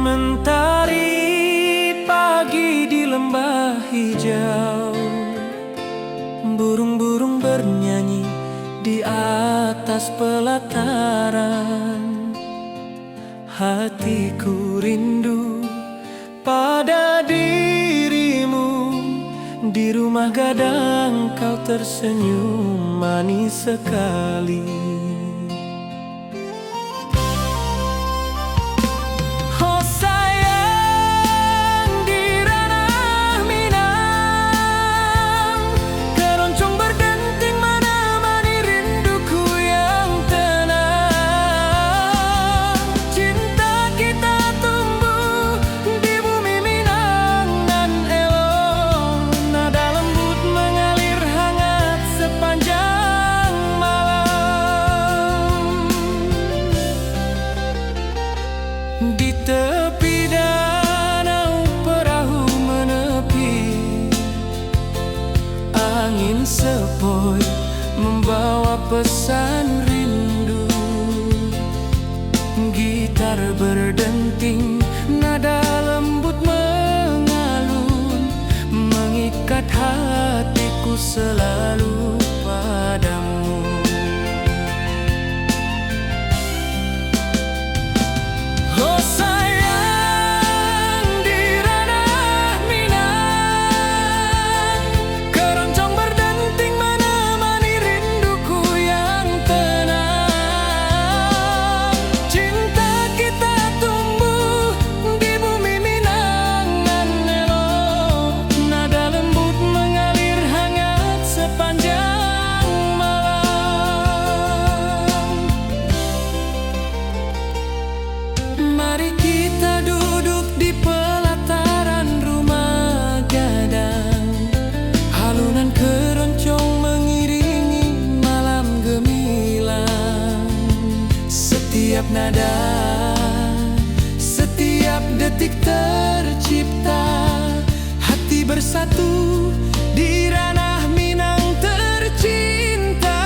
Mentari pagi di lembah hijau, burung-burung bernyanyi di atas pelataran. Hatiku rindu pada dirimu, di rumah gadang kau tersenyum manis sekali. Di tepi danau perahu menepi, angin sepoi membawa pesan rindu. Gitar berdenting, nada lembut mengalun, mengikat hatiku selalu padamu. Mari kita duduk di pelataran rumah gadang, halunan keroncong mengiringi malam gemilang. Setiap nada, setiap detik tercipta, hati bersatu di ranah Minang tercinta.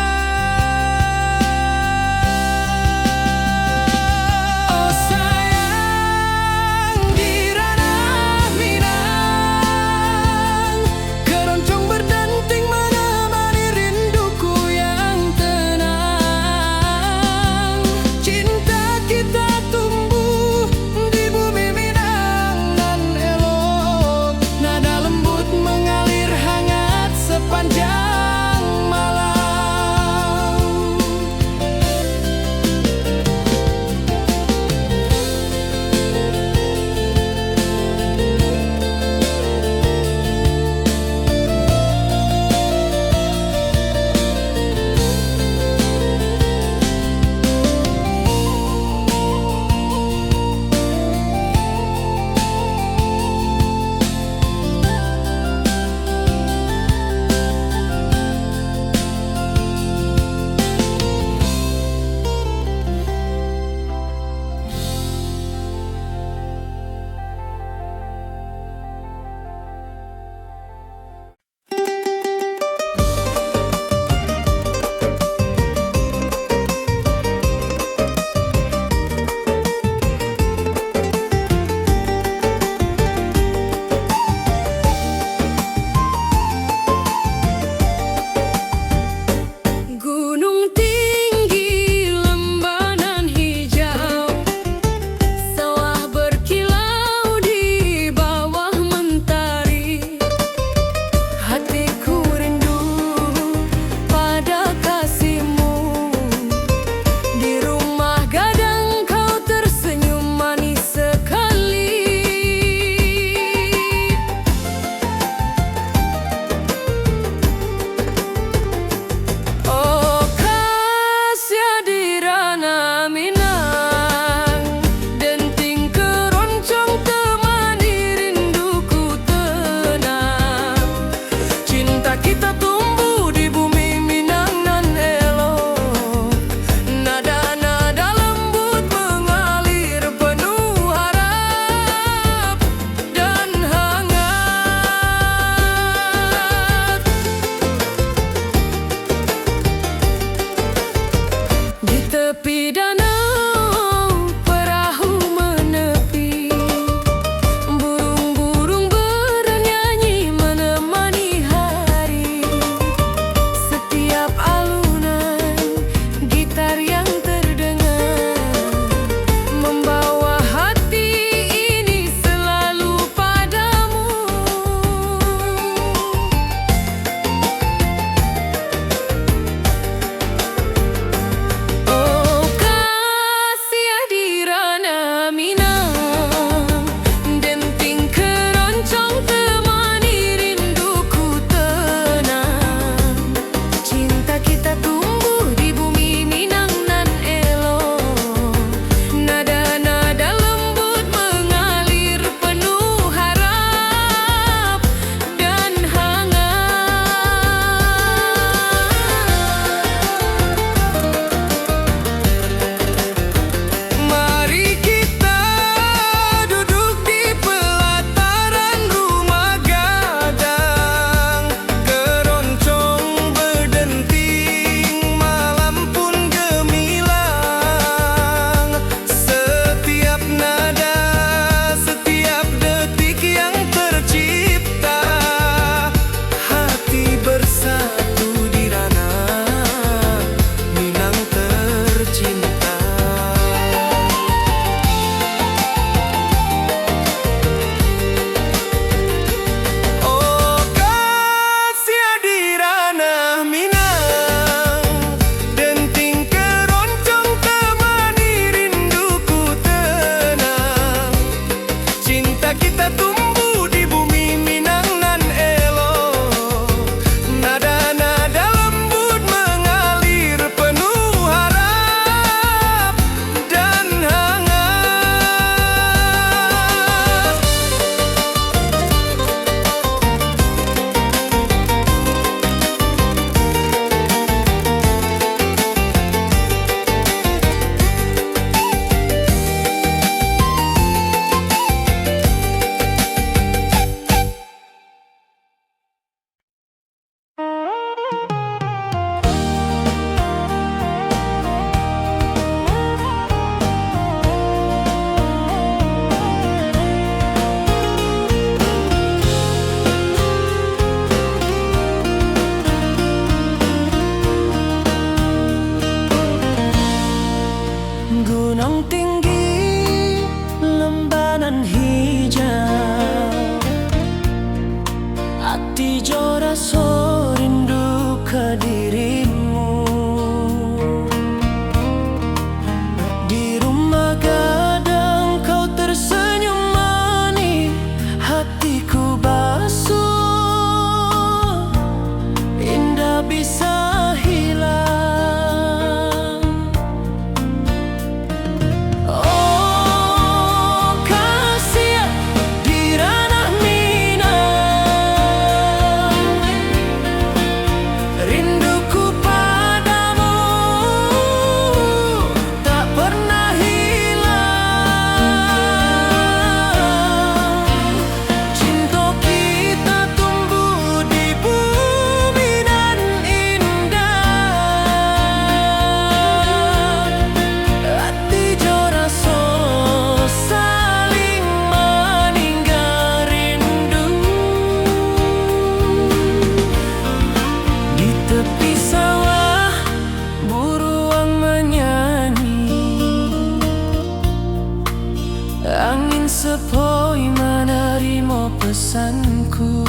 sepoi menerima pesanku.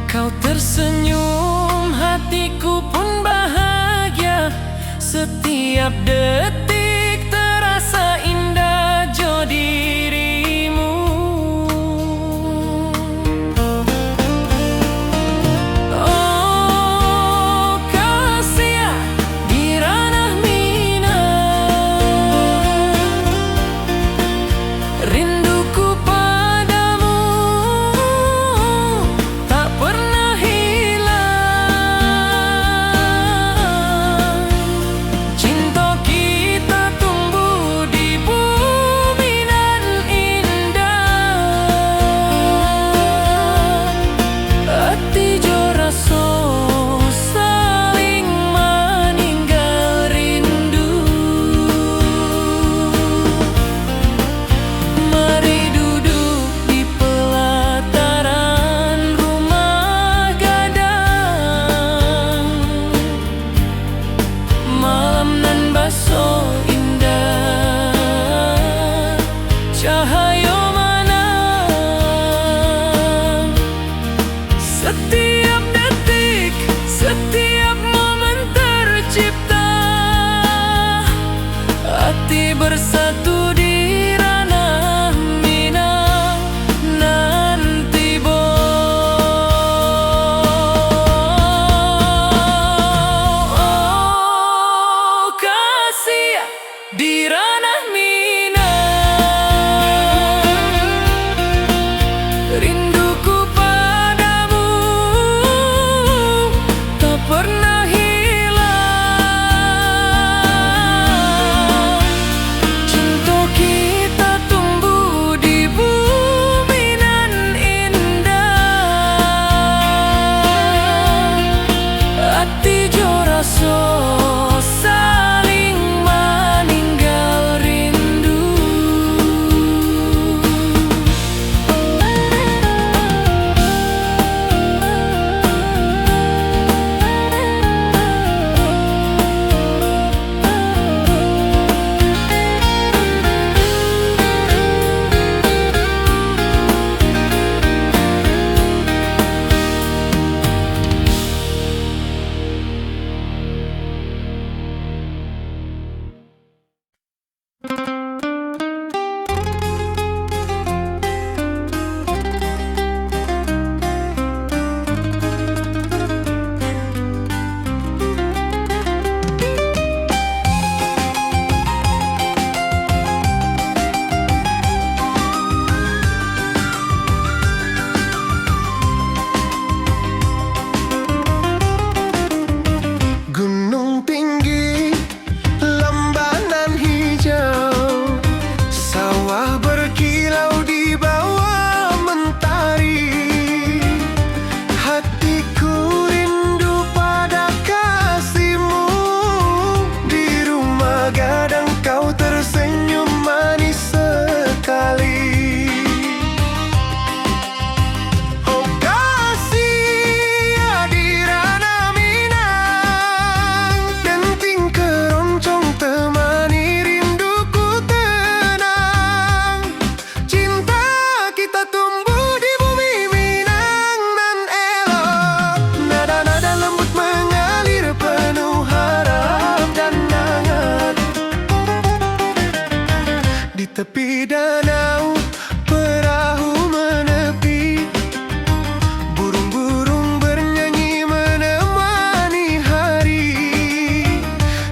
Kau tersenyum, hatiku pun bahagia. Setiap detik terasa indah jo dirimu. Oh kasih di ranah Minang, rinduku padamu tak pernah hilang. Cinta kita tumbuh di bumi nan indah. Hati jo rasa saling meninggal rindu. Mari duduk di pelataran rumah gadang. Malam nan baso indah, cahaya menang. Setiap detik, setiap momen tercipta. Hati bersatu di ranah Minang nanti oh kasih di ranah Minang, rinduku padamu tak pernah hilang. Cinta kita tumbuh di bumi nan indah. Hati jo rasa saling meninggal rindu. Gunung tinggi, lembanan hijau, sawah berkilau di bawah mentari. Hatiku rindu pada kasihmu. Di rumah gadang kau tersenyum manis sekali. Oh kasih di ranah Minang, denting keroncong temani rinduku tenang. Cinta kita tumbuh di bumi Minang nan elok. Nada-nada lembut mengalir penuh harap dan hangat. Di tepi danau perahu menepi, burung-burung bernyanyi menemani hari.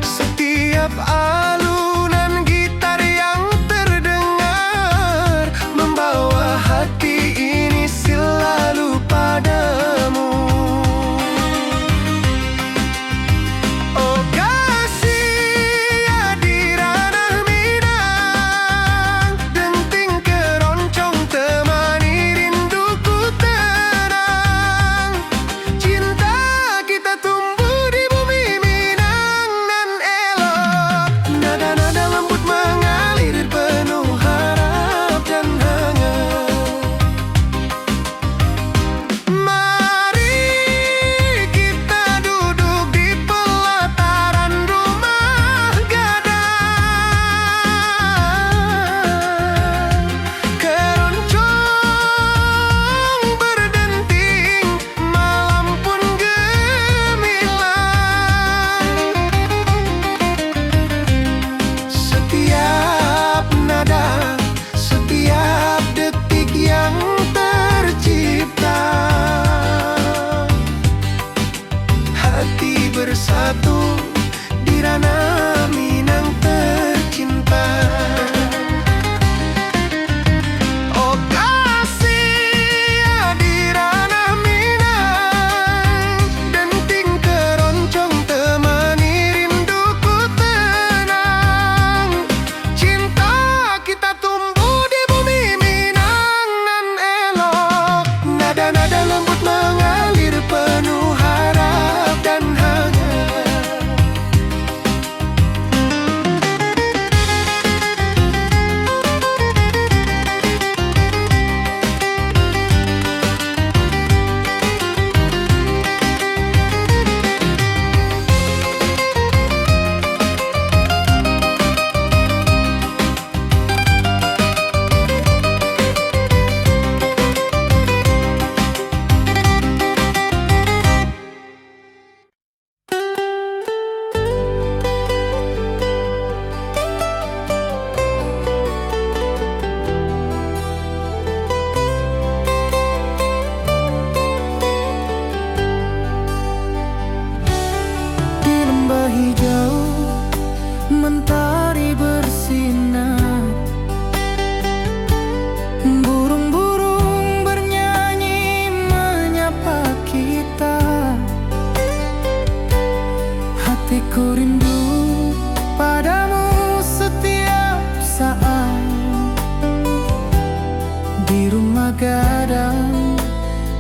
Setiap alunan gitar yang terdengar membawa hati ini selalu padamu. Oh kasih di ranah Minang, denting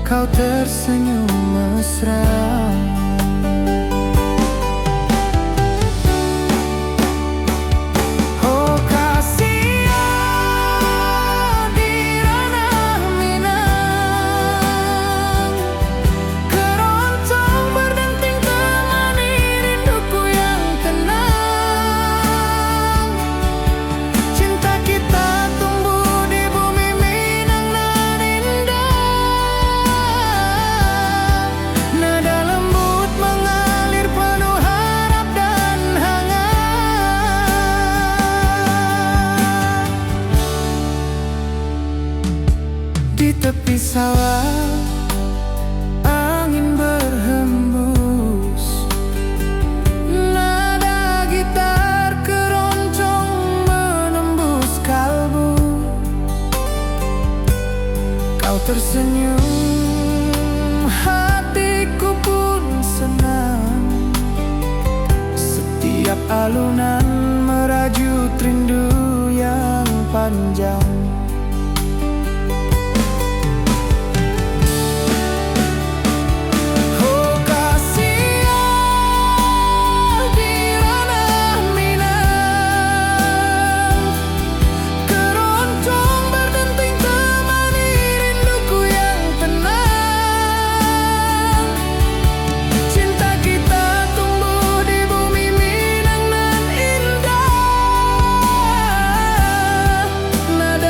kau tersenyum mesra. Oh kasih di ranah Minang, keroncong berdenting temani rinduku yang tenang. Cinta kita tumbuh di bumi Minang nan indah. Nada lembut mengalir penuh harap dan hangat. Di tepi sawah angin berhembus, nada gitar keroncong menembus kalbu. Kau tersenyum, hatiku pun senang. Setiap alunan merajut rindu yang panjang. Oh kasih di ranah Minang, keroncong berdenting temani rinduku yang tenang. Cinta kita tumbuh di bumi Minang nan indah. Nada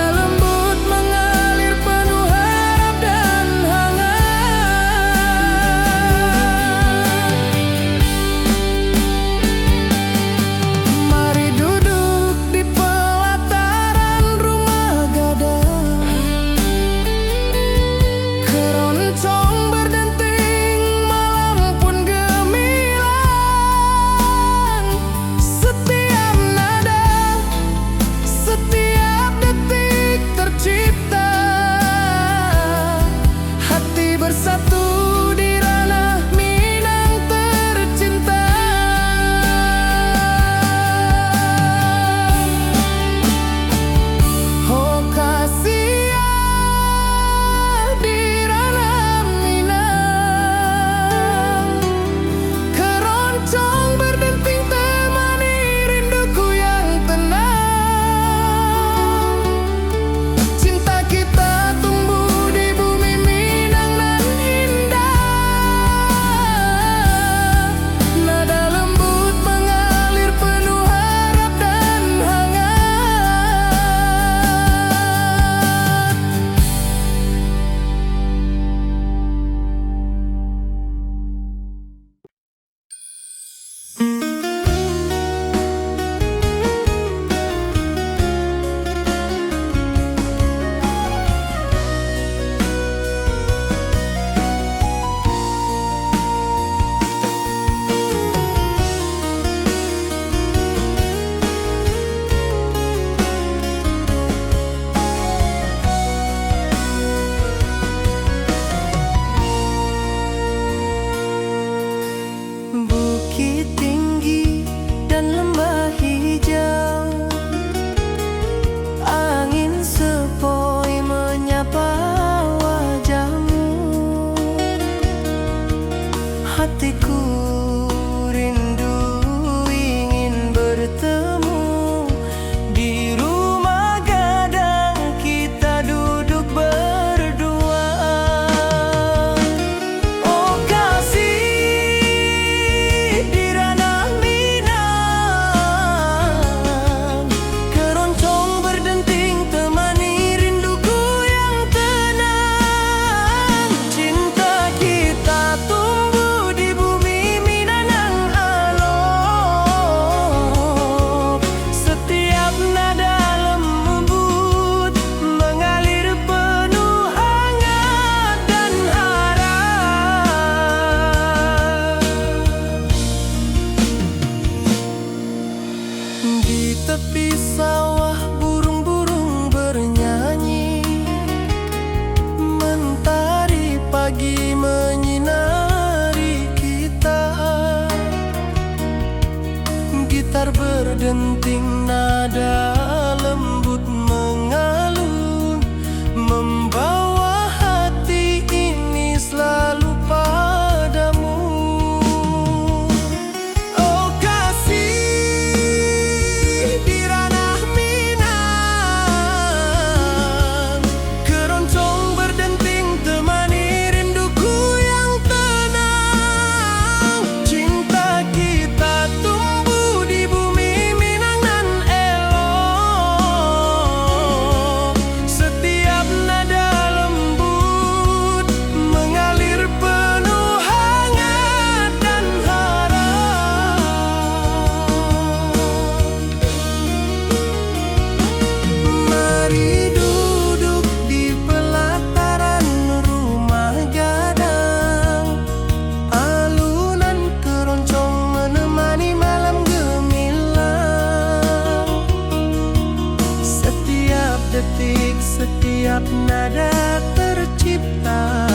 detik, setiap nada tercipta.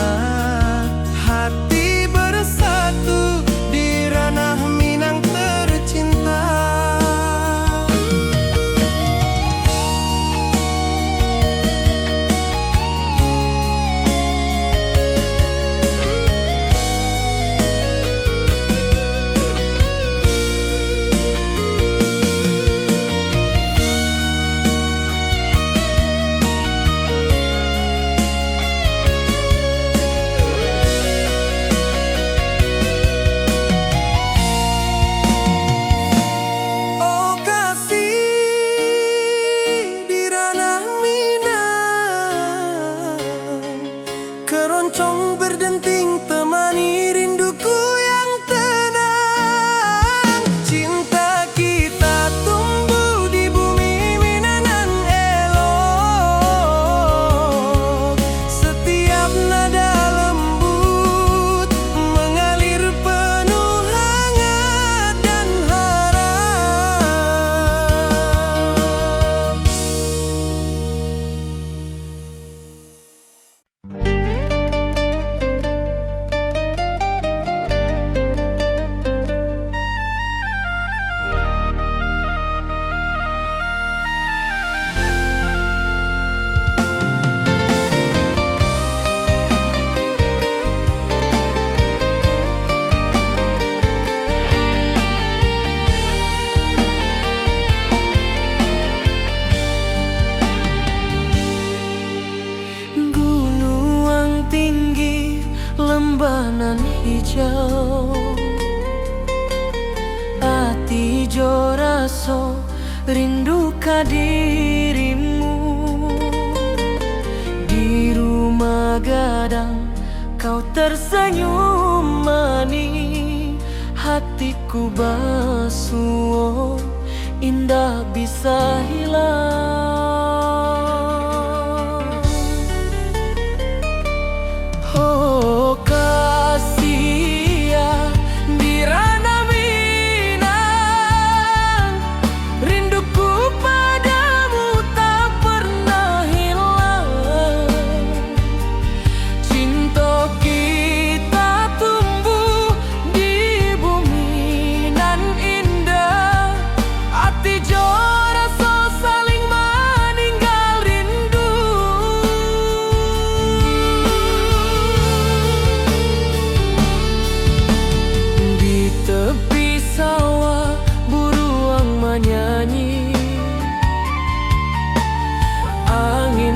Hati bersatu di ranah Minang tercinta. Keroncong berdenting temani rinduku yang tenang. Cinta kita tumbuh di bumi Minang elok. Setiap nada lembut mengalir penuh hangat dan harap. Lembanan hijau, ati jo raso rindu ka dirimu. Di rumah gadang kau tersenyum manis, hatiku basuh indah bisa hilang.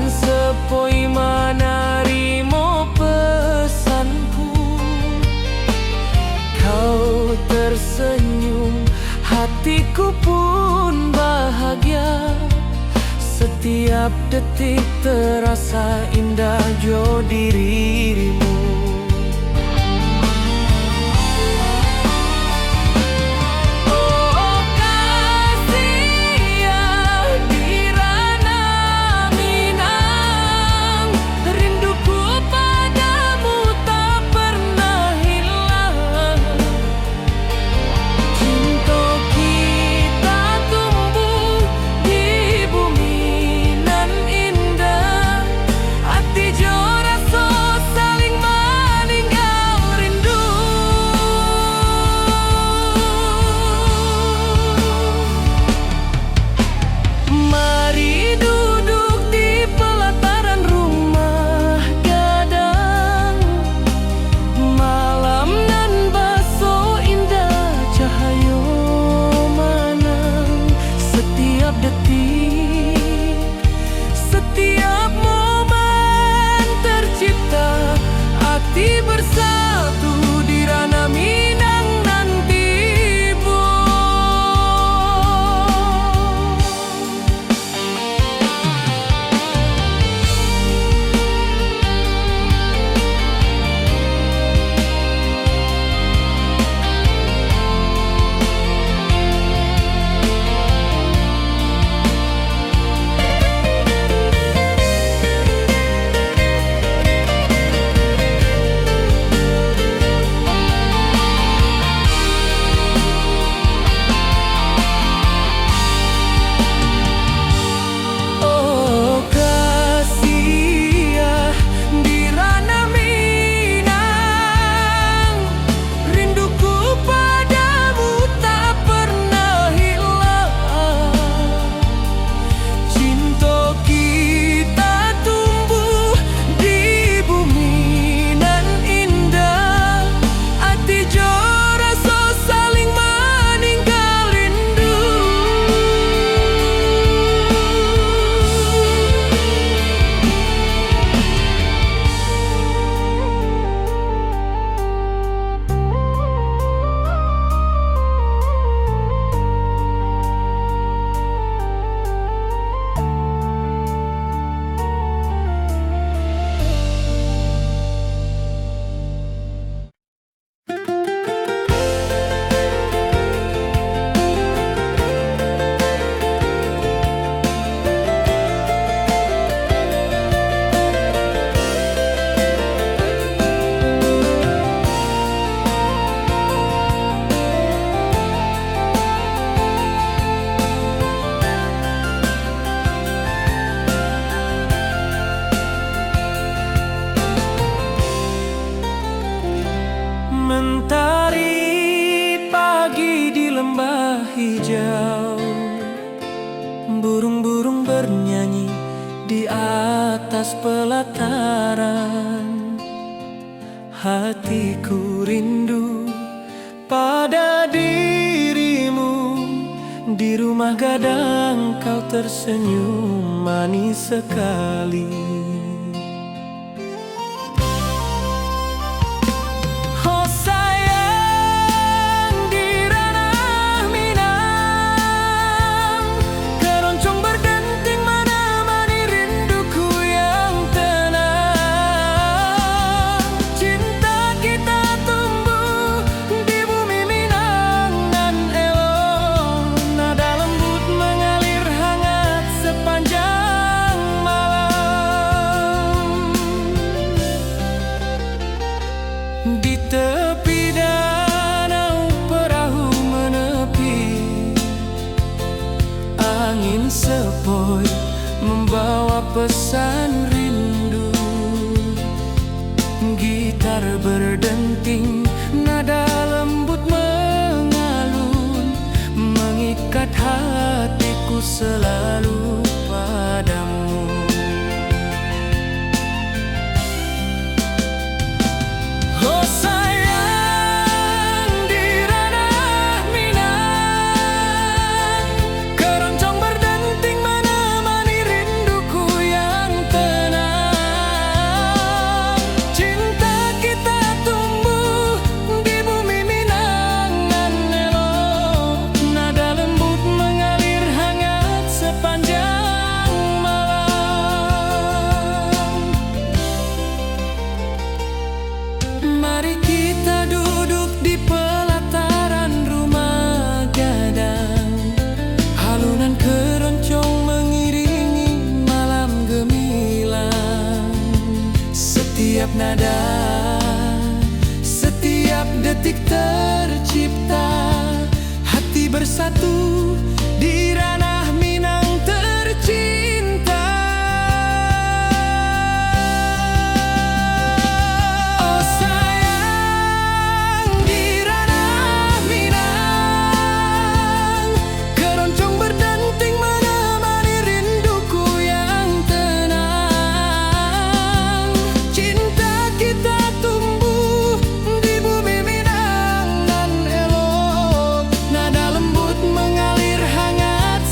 Sepoi menarimo pesanku, kau tersenyum, hatiku pun bahagia. Setiap detik terasa indah jo dirimu. Saling hijau. Burung-burung bernyanyi di atas pelataran. Hatiku rindu pada dirimu. Di rumah gadang kau tersenyum manis sekali. Oh sayang, di ranah Minang, keroncong berdenting menemani rinduku yang tenang. Cinta kita tumbuh di bumi Minang nan elok. Nada lembut mengalir hangat sepanjang malam. Di tepi danau perahu menepi, angin sepoi membawa pesan rindu. Gitar berdenting, nada lembut mengalun, mengikat hatiku selalu padamu. Oh sayang, di ranah Minang, keroncong berdenting menemani rinduku yang tenang. Cinta kita tumbuh di bumi Minang nan elok. Nada lembut mengalir hangat sepanjang malam. Mari kita duduk di pelataran rumah gadang. Alunan keroncong mengiringi malam gemilang. Setiap nada, setiap detik tercipta. Hati bersatu di ranah Minang tercinta. Oh sayang, di ranah Minang, keroncong berdenting menemani rinduku yang tenang. Cinta kita tumbuh di bumi Minang nan elok. Nada lembut mengalir hangat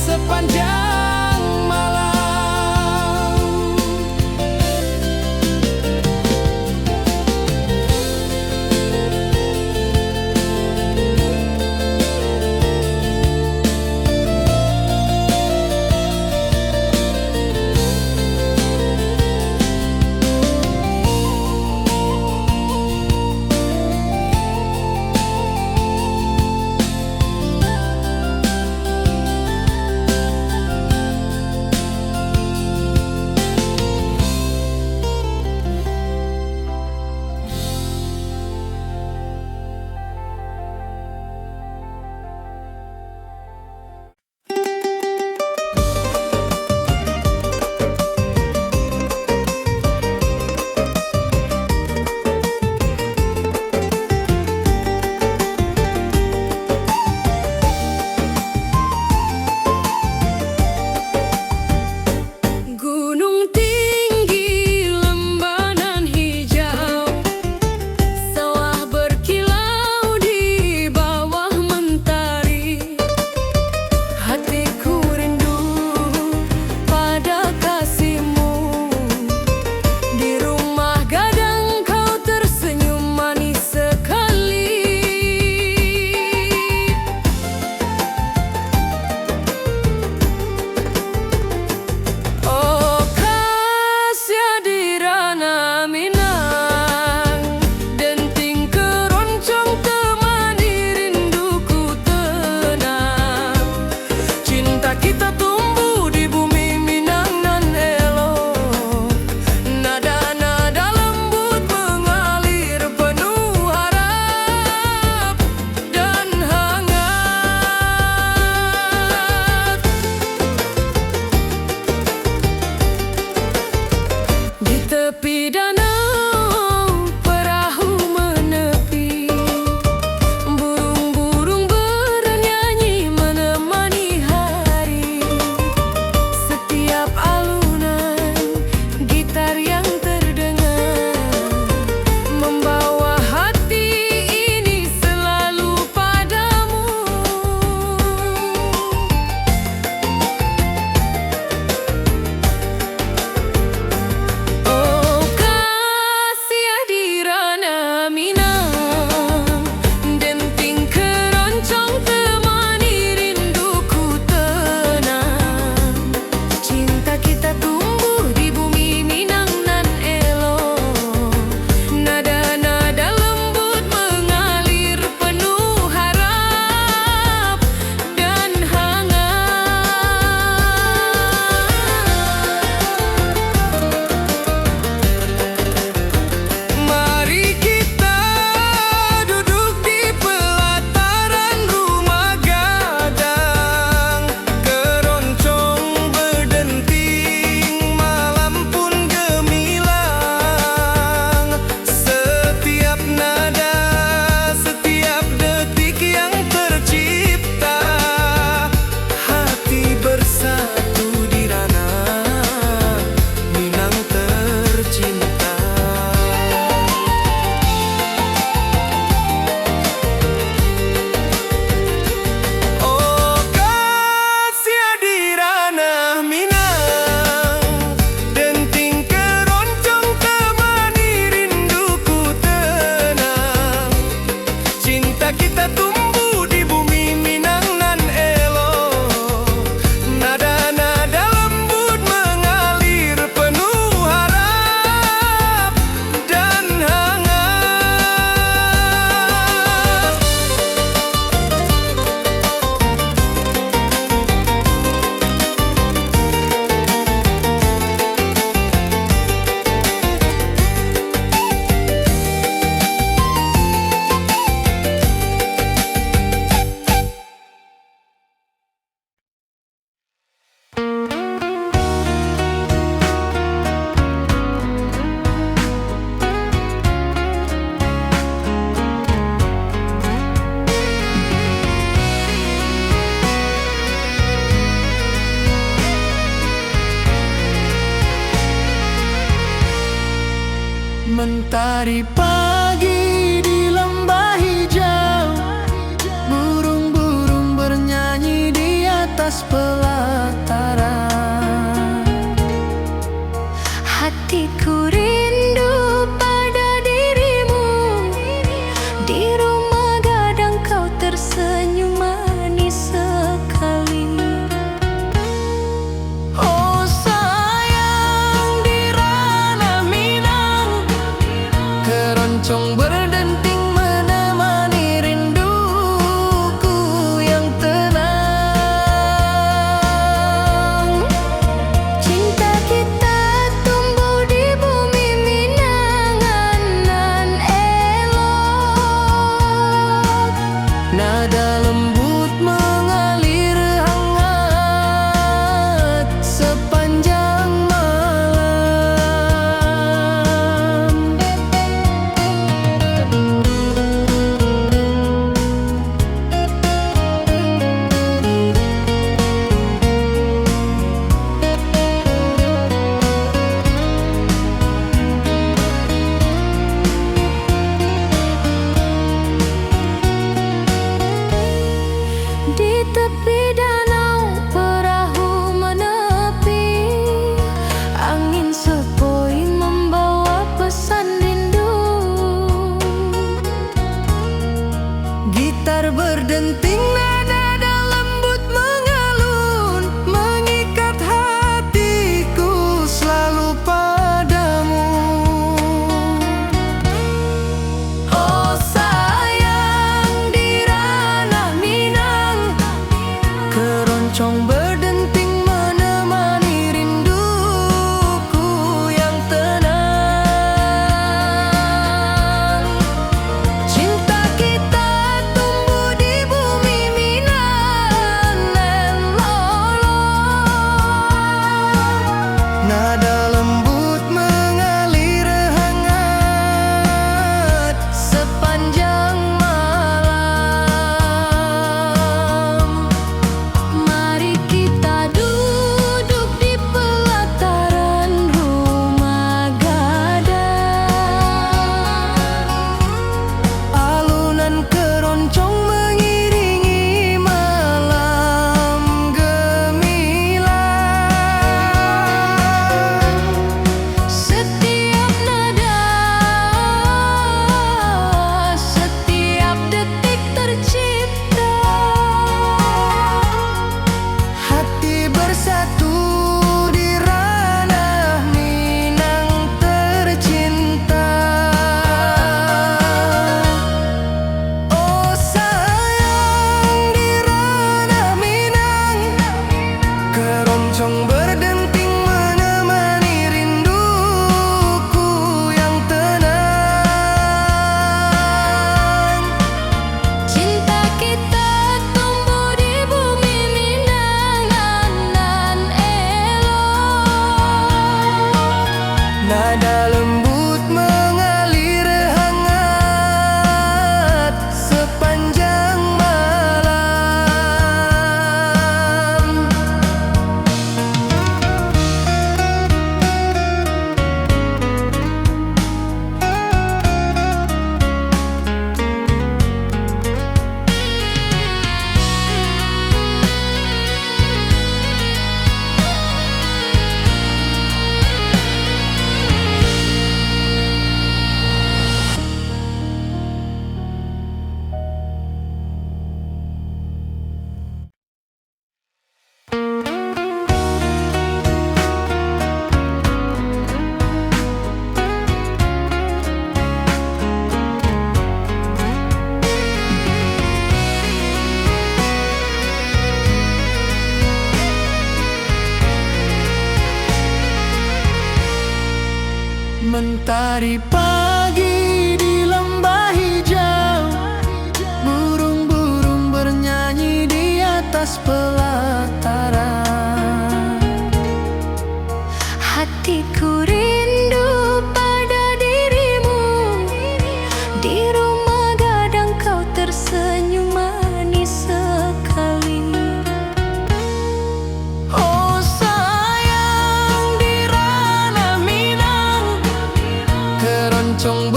Mentari pagi di lembah hijau, burung-burung bernyanyi di atas pelataran. Hatiku rindu pada dirimu, di rumah gadang kau tersenyum manis sekali. Oh sayang, di ranah Minang, keroncong berdenting menemani rinduku yang tenang. Cinta kita tumbuh di bumi Minangan nan elok. Nada lembut mengalir hangat sepanjang malam. Di tepi danau perahu menepi, angin sepoi membawa pesan rindu. Gitar berdenting, nada lembut mengalun, mengikat hatiku selalu padamu. Oh sayang, di ranah Minang, keroncong berdenting menemani rinduku yang tenang. Cinta kita tumbuh di bumi Minang nan lolong. Nada lembut mengalir hangat sepanjang malam. Mari kita duduk di pelataran rumah gadang. Alunan keroncong mengiringi malam gemilang. Setiap nada, setiap detik tercipta. Hati bersatu di ranah Minang tercinta. Oh sayang, di ranah Minang, keroncong berdenting menemani rinduku yang tenang. Cinta kita tumbuh di bumi Minangan nan elok. Nada lembut mengalir hangat sepanjang malam. Mentari pagi di lembah hijau, burung-burung bernyanyi di atas pelataran. Hatiku rindu pada dirimu, di rumah gadang kau tersenyum manis sekali. Oh sayang, di ranah Minang, keroncong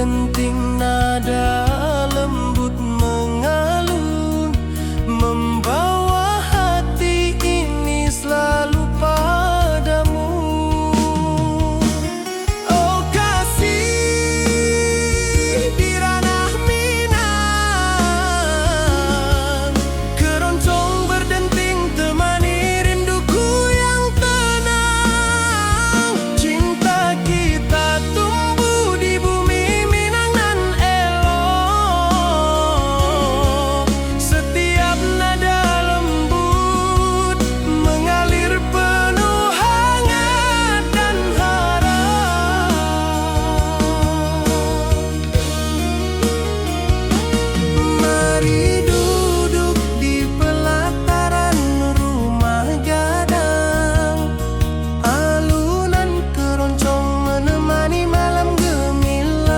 berdenting nada lembut mengalun, membawa hati ini selalu padamu. Oh kasih di ranah Minang, keroncong berdenting temani rinduku yang tenang. Cinta kita tumbuh di bumi Minang nan elok. Setiap nada lembut mengalir penuh hangat dan harap. Mari duduk di pelataran rumah gadang, alunan keroncong menemani malam gemilang.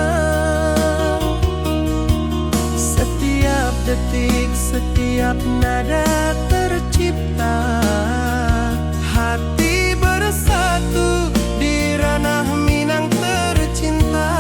Setiap detik, setiap nada tercipta, hati bersatu di ranah Minang tercinta.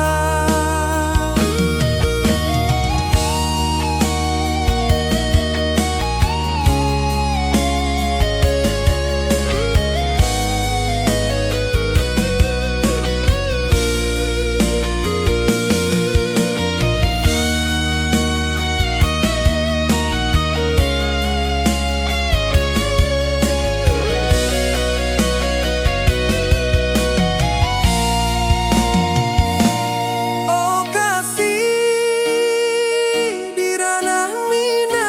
Oh kasih di ranah Minang,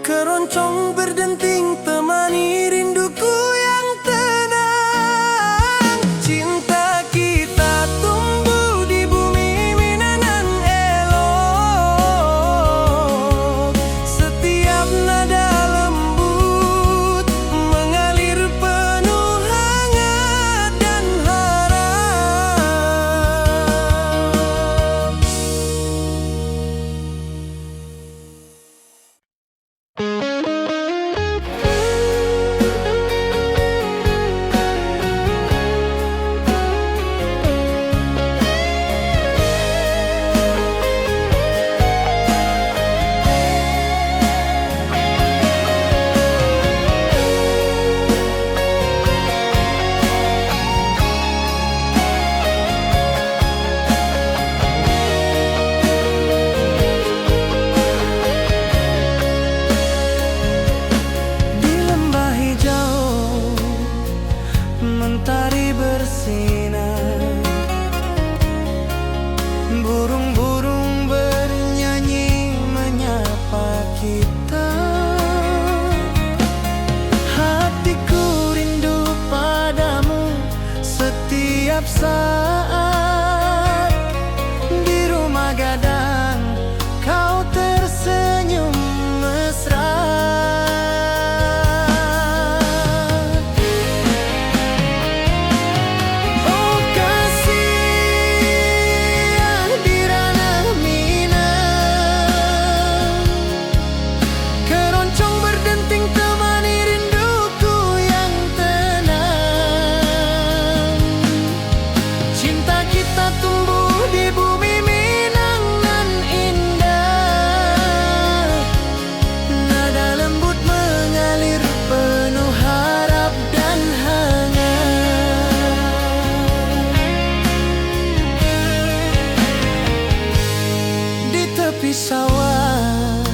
keroncong berdenting temani rinduku yang tenang. Cinta kita tumbuh di bumi Minang nan elok. Setiap nada lembut mengalir penuh hangat dan harap. Di lembah hijau mentari bersinar, burung-burung bernyanyi menyapa kita. Hatiku rindu padamu setiap saat. Di rumah gadang kau tersenyum mesra. Oh kasih di ranah Minang, keroncong berdenting temani rinduku yang tenang. Cinta kita tumbuh di bumi Minang nan indah. Nada lembut mengalir penuh harap dan hangat. Di tepi sawah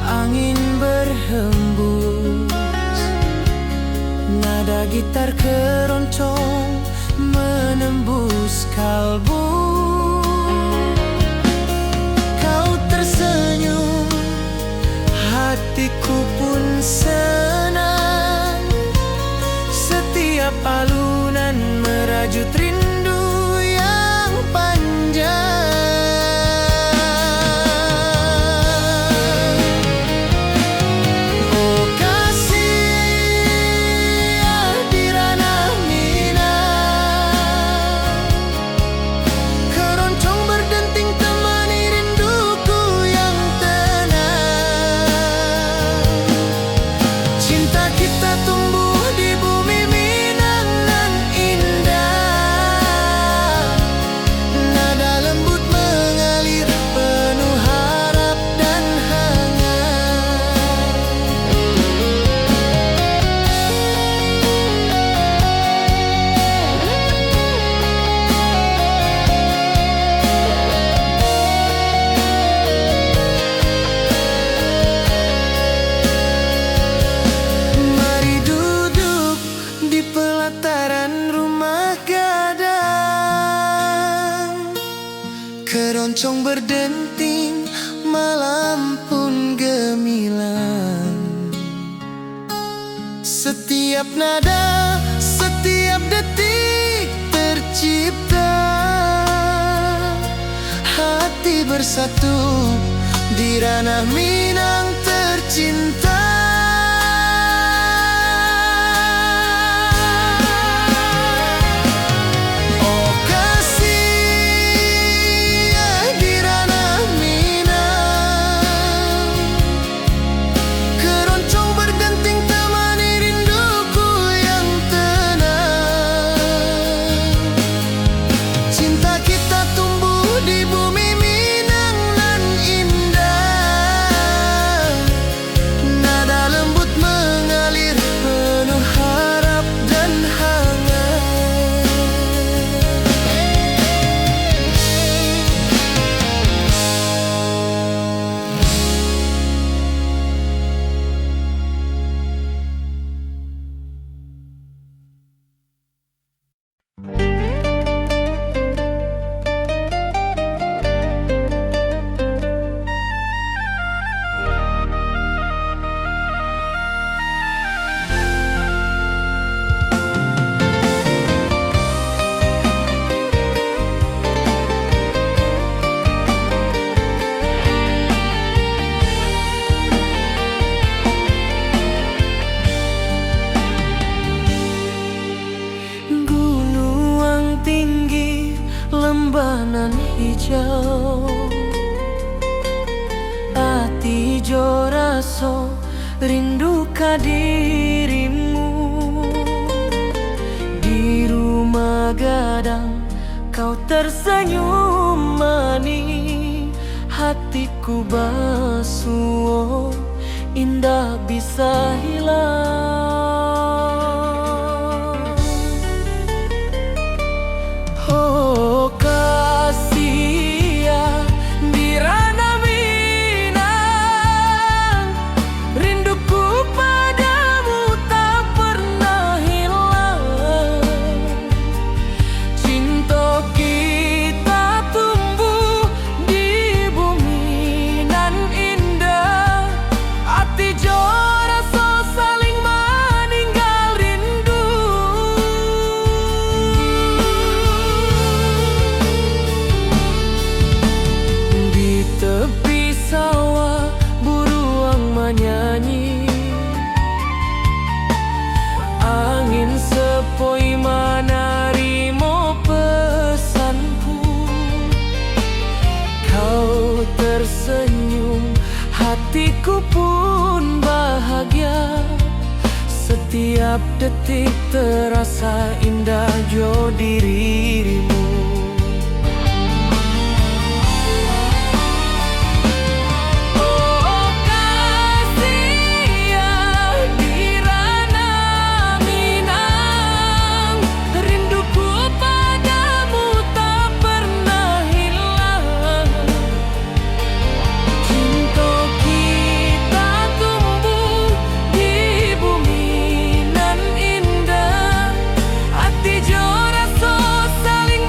angin berhembus, nada gitar keroncong menembus kalbu. Kau tersenyum, hatiku pun senang. Setiap alunan merajut rindu yang panjang. Oh kasih di ranah Keroncong berdenting, malam pun gemilang. Setiap nada, setiap detik tercipta. Hati bersatu di ranah Minang tercinta. Oh kasih di ranah Minang, keroncong berdenting temani rinduku yang tenang. Cinta kita tumbuh di bumi Minang nan indah. Nada lembut mengalir penuh harap dan hangat. Gunung tinggi, lembanan hijau, ati jo raso rindu ka dirimu. Di rumah gadang kau tersenyum manis, hatiku basuh indah bisa hilang. Oh kasih di ranah Minang, rinduku padamu tak pernah hilang. Cinta kita tumbuh di bumi nan indah. Hati jo rasa saling meninggal rindu. Di tepi sawah buruang menyanyi, angin sepoi menarimo pesanku. Kau tersenyum, hatiku pun bahagia. Setiap detik terasa indah jo dirimu. Oh kasih di ranah Minang, rinduku padamu tak pernah hilang. Cinta kita tumbuh di bumi nan indah. Hati jo rasa saling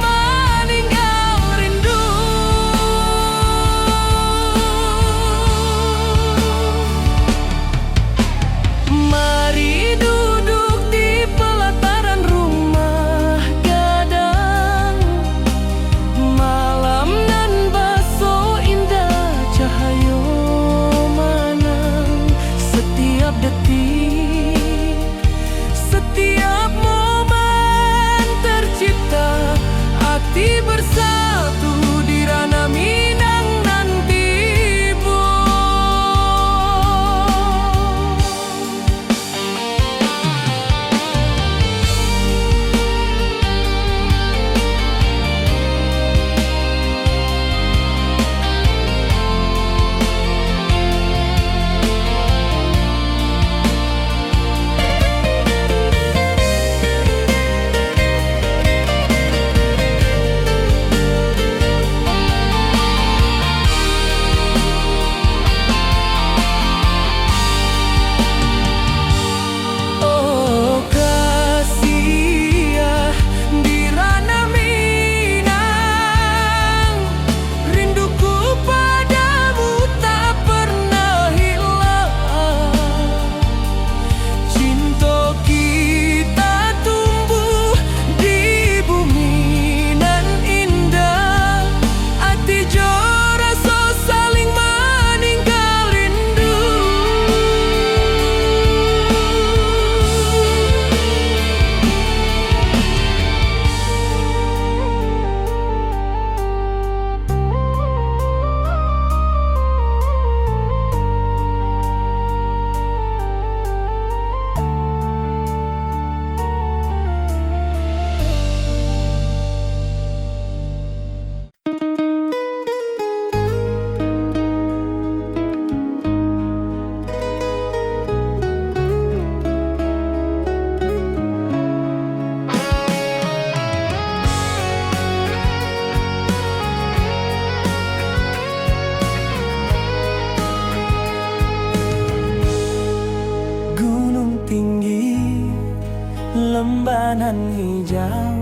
nan hijau,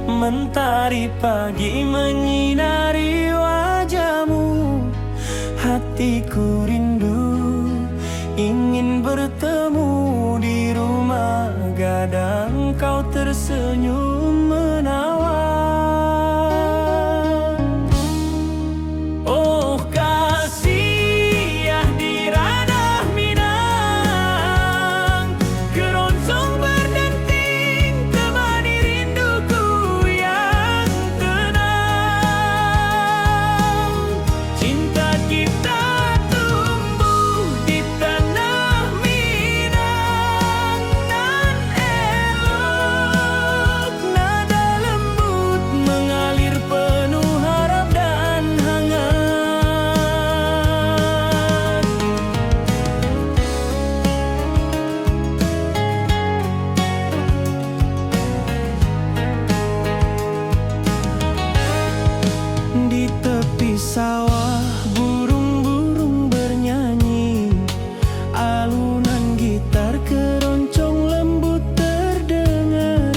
mentari pagi menyinari wajahmu. Hatiku rindu ingin bertemu di rumah gadang, kau tersenyum menawan. Oh kasih ya di ranah Minang, keroncong berdenting temani rinduku yang tenang. Cinta kita tumbuh di tanah Minang, nan elok, nada lembut mengalir penuh harap dan hangat. Di tepi sawah burung-burung bernyanyi, alunan gitar keroncong lembut terdengar.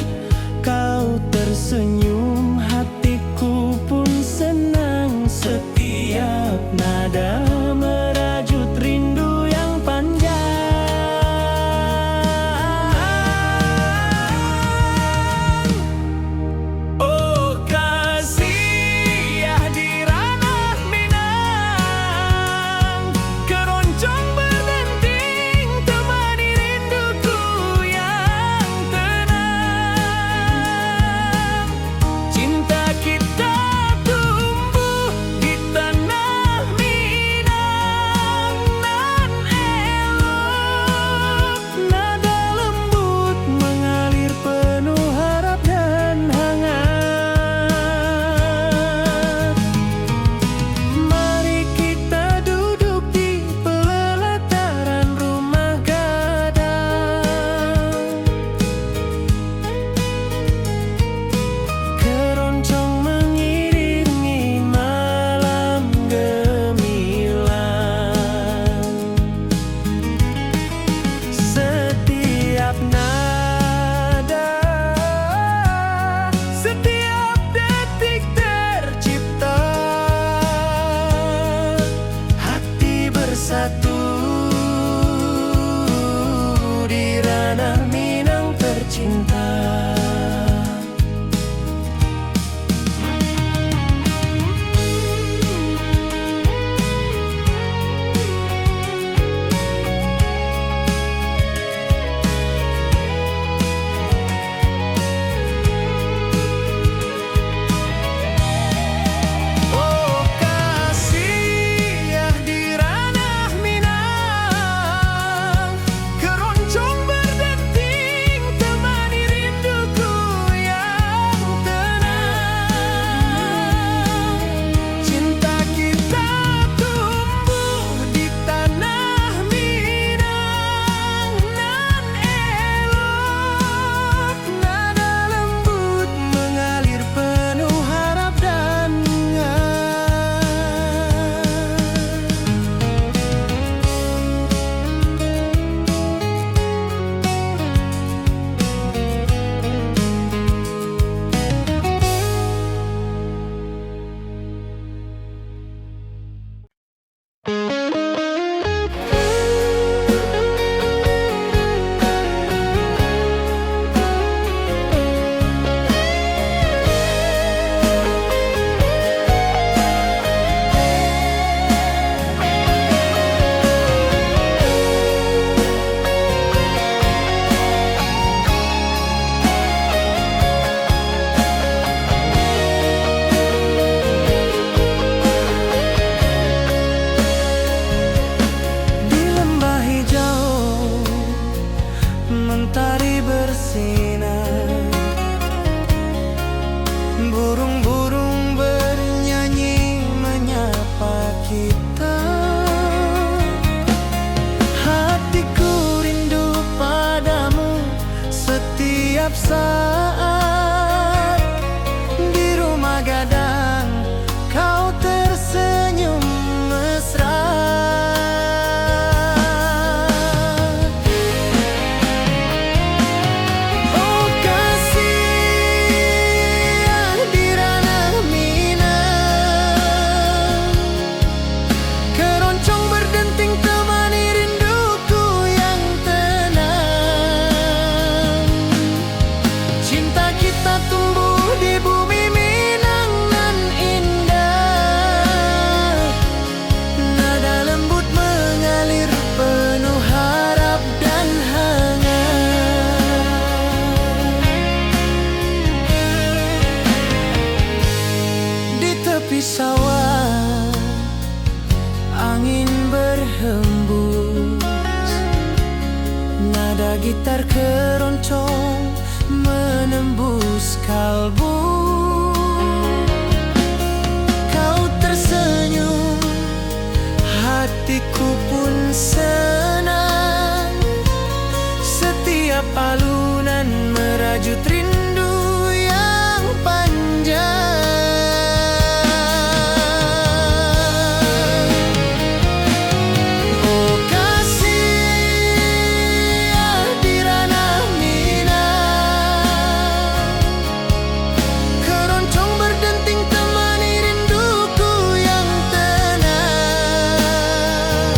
Kau tersenyum, hatiku pun senang. Setiap nada merajut rindu yang panjang. Oh kasih ya di ranah Minang, keroncong berdenting temani rinduku yang tenang. Cinta kita tumbuh di sawah, angin berhembus, nada gitar keroncong menembus kalbu. Kau tersenyum, hatiku pun senang. Setiap alunan merajut rindu yang panjang. Oh kasih di ranah Minang, keroncong berdenting temani rinduku yang tenang.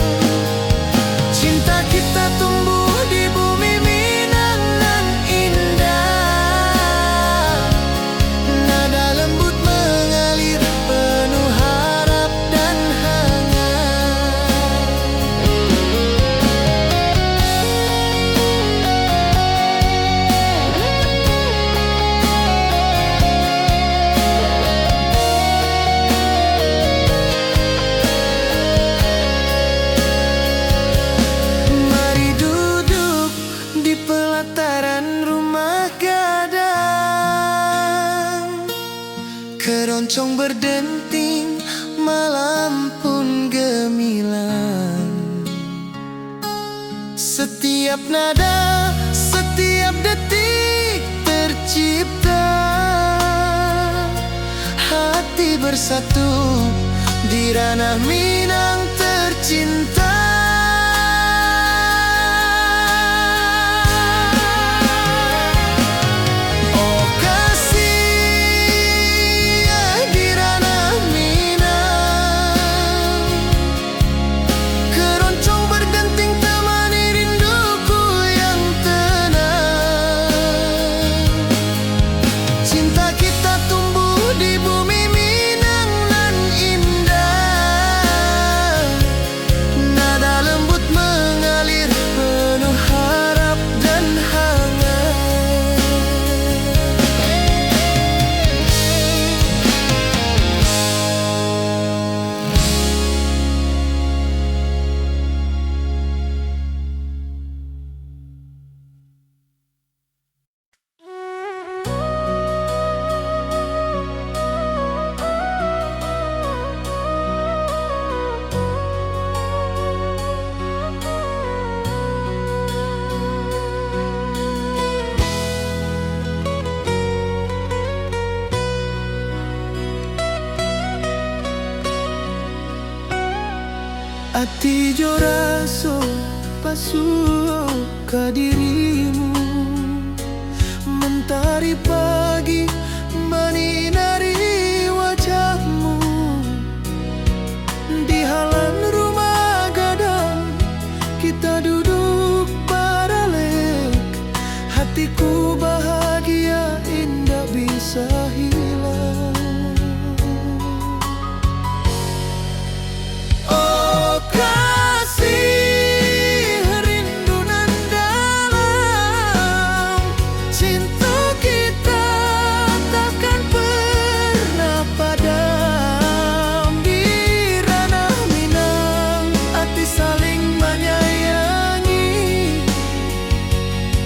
Cinta kita tumbuh di bumi Minang nan indah, nada lembut mengalir penuh harap dan hangat. Mari duduk di pelataran rumah gadang, keroncong berdenting, malam pun gemilang. Setiap nada, setiap detik tercipta, hati bersatu di ranah Minang tercinta. Oh kasih di ranah Minang, keroncong berdenting temani rinduku yang tenang. Cinta kita tumbuh di bumi Minang nan indah, nada lembut mengalir penuh harap dan hangat. Ati jo raso pasuo ka dirimu, mentari pagi menyinari wajahmu. Di halan rumah gadang kita duduk baralek, hatiku bahagia indah bisa hilang. Oh kasih rindu nan dalam, cinta kita takkan pernah padam. Di ranah Minang, hati saling menyayangi.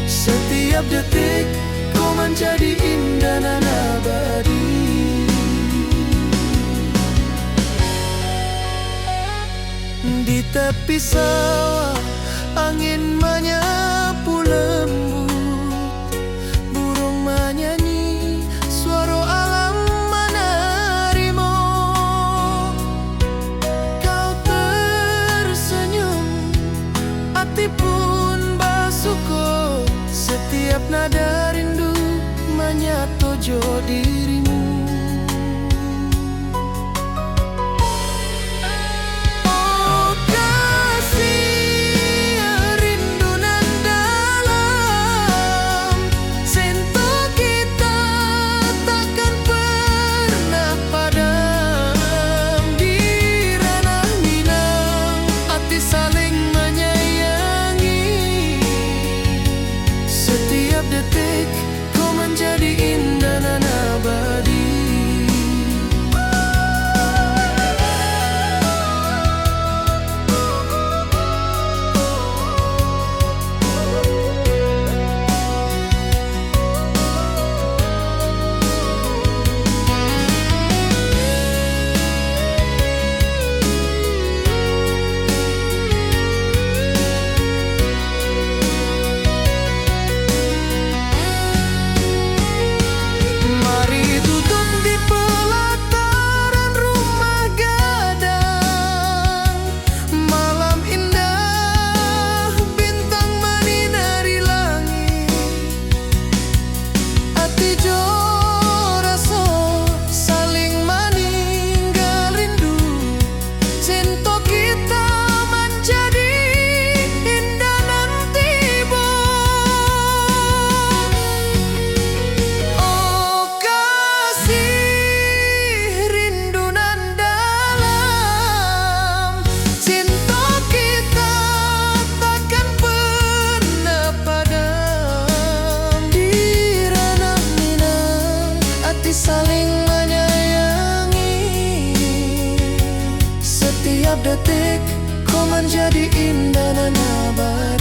Setiap detik kau menjadi indah nan abadi. Di tepi sawah, angin menyapu lembut, burung menyanyi, suara alam menerima. Kau tersenyum, hati pun bersyukur. Setiap nada rindu menyatu jo dirimu. Setiap detik kau menjadi indah dan abadi. setiap detik kau menjadi indah dan abadi.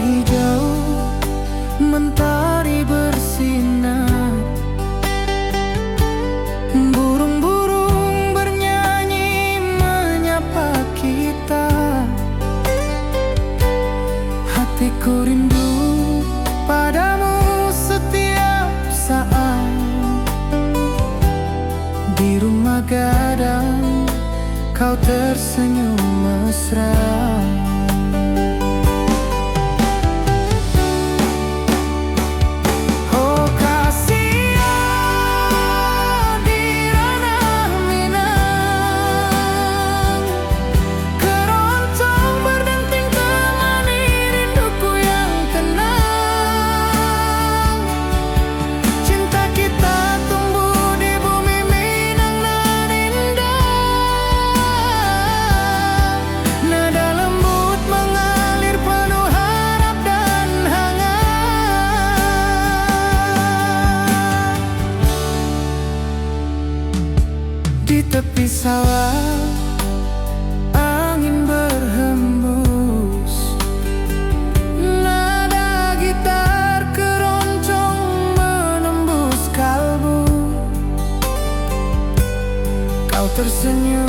Hijau mentari bersinar, burung-burung bernyanyi menyapa kita. Hatiku rindu padamu setiap saat. Di rumah gadang kau tersenyum mesra. Di tepi sawah angin berhembus, nada gitar keroncong menembus kalbu. Kau tersenyum,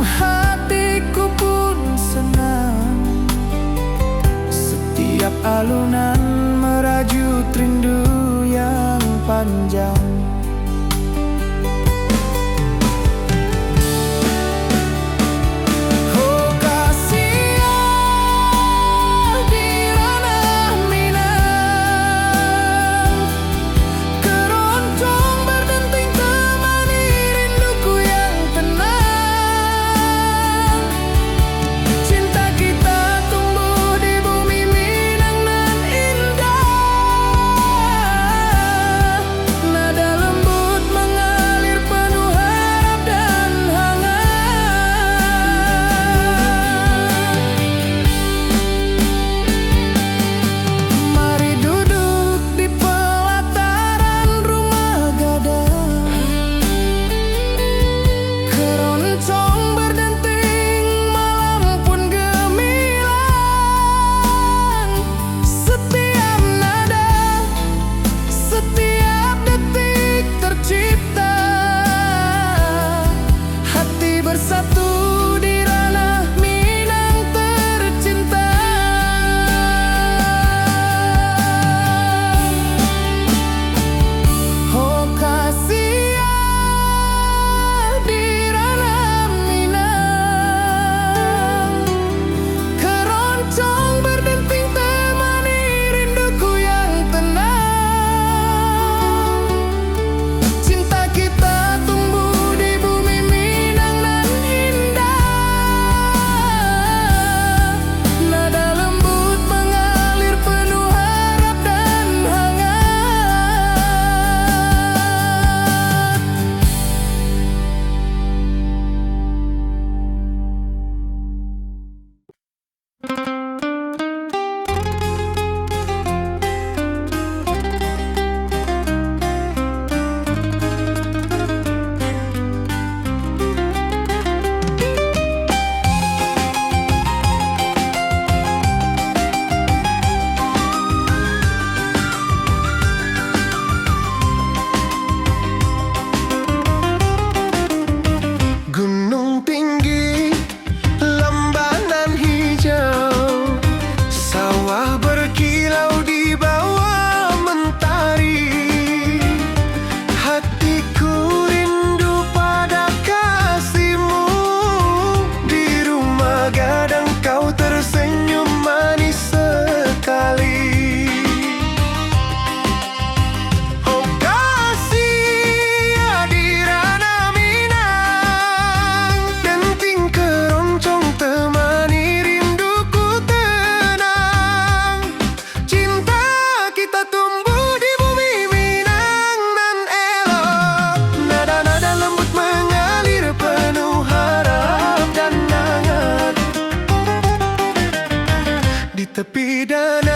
hatiku pun senang. Setiap alunan merajut rindu yang panjang. Nada tepi danau.